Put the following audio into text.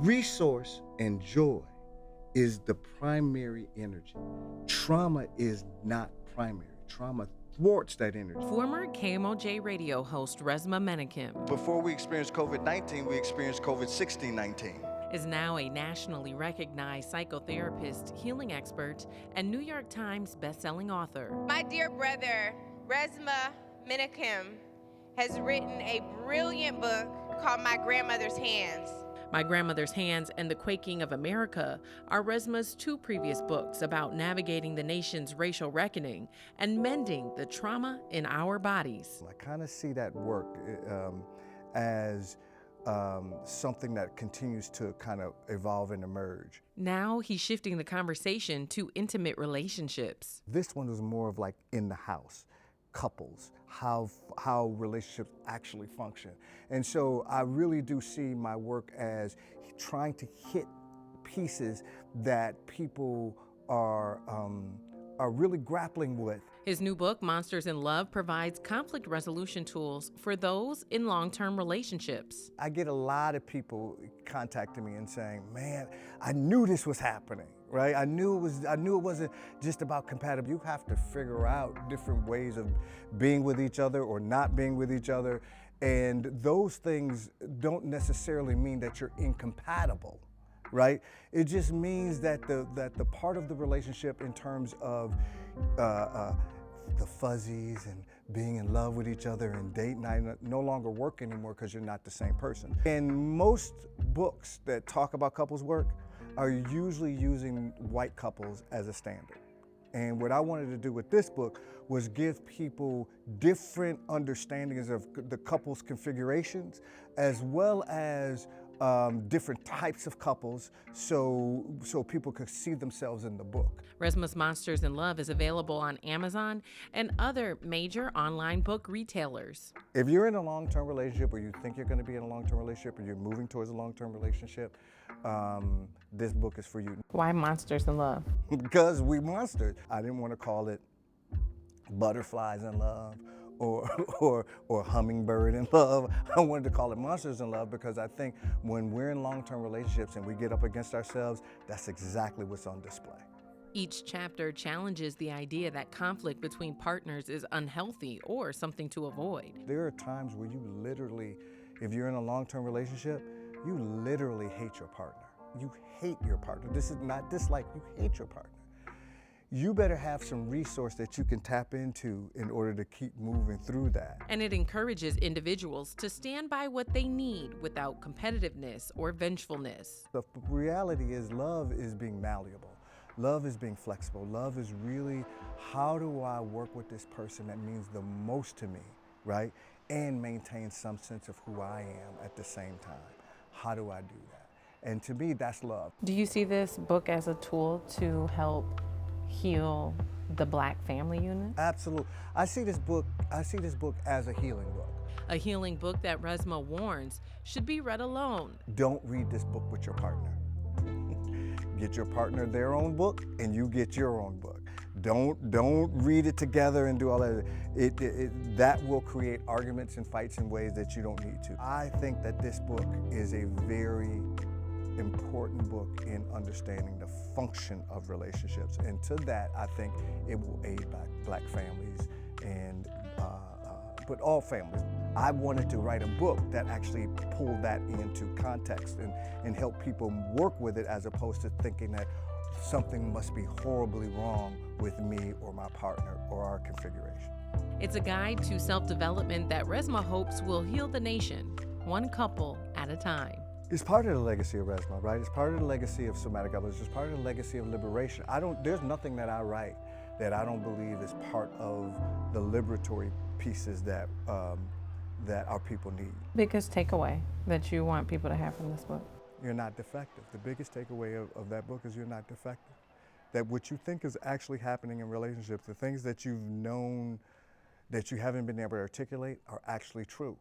Resource and joy is the primary energy. Trauma is not primary. Trauma thwarts that energy. Former KMOJ radio host Resmaa Menakem Before we experienced COVID-19, we experienced COVID-16-19. is now a nationally recognized psychotherapist, healing expert, and New York Times bestselling author. My dear brother, Resmaa Menakem, has written a brilliant book called My Grandmother's Hands. My Grandmother's Hands and the Quaking of America are Resmaa's two previous books about navigating the nation's racial reckoning and mending the trauma in our bodies. I kind of see that work as something that continues to kind of evolve and emerge. Now he's shifting the conversation to intimate relationships. This one was more of like in the house, couples, how relationships actually function. And so I really do see my work as trying to hit pieces that people are really grappling with. His new book, Monsters in Love, provides conflict resolution tools for those in long-term relationships. I get a lot of people contacting me and saying, man, I knew this was happening, right? I knew it wasn't just about compatibility. You have to figure out different ways of being with each other or not being with each other. And those things don't necessarily mean that you're incompatible, right? It just means that the part of the relationship in terms of the fuzzies and being in love with each other and date night no longer work anymore because you're not the same person. And most books that talk about couples work are usually using white couples as a standard. And what I wanted to do with this book was give people different understandings of the couple's configurations, as well as different types of couples, so people could see themselves in the book. Resmaa's Monsters in Love is available on Amazon and other major online book retailers. If you're in a long-term relationship, or you think you're going to be in a long-term relationship, or you're moving towards a long-term relationship, this book is for you. Why Monsters in Love? Because we monsters. I didn't want to call it Butterflies in Love or Hummingbird in Love. I wanted to call it Monsters in Love because I think when we're in long-term relationships and we get up against ourselves, that's exactly what's on display. Each chapter challenges the idea that conflict between partners is unhealthy or something to avoid. There are times where you literally, if you're in a long-term relationship, you literally hate your partner. You hate your partner. This is not dislike, you hate your partner. You better have some resource that you can tap into in order to keep moving through that. And it encourages individuals to stand by what they need without competitiveness or vengefulness. The reality is love is being malleable. Love is being flexible. Love is really, how do I work with this person that means the most to me, right? And maintain some sense of who I am at the same time. How do I do that? And to me, that's love. Do you see this book as a tool to help heal the Black family unit? Absolutely. I see this book as a healing book. A healing book that Resmaa warns should be read alone. Don't read this book with your partner. Get your partner their own book, and you get your own book. Don't read it together and do all that. That will create arguments and fights in ways that you don't need to. I think that this book is a very important book in understanding the function of relationships, and to that I think it will aid Black families and but all families. I wanted to write a book that actually pulled that into context and help people work with it, as opposed to thinking that something must be horribly wrong with me or my partner or our configuration. It's a guide to self-development that Resmaa hopes will heal the nation, one couple at a time. It's part of the legacy of Resmaa, right? It's part of the legacy of somatic evolution. It's part of the legacy of liberation. There's nothing that I write that I don't believe is part of the liberatory pieces that our people need. Biggest takeaway that you want people to have from this book? You're not defective. The biggest takeaway of that book is you're not defective. That what you think is actually happening in relationships, the things that you've known that you haven't been able to articulate, are actually true.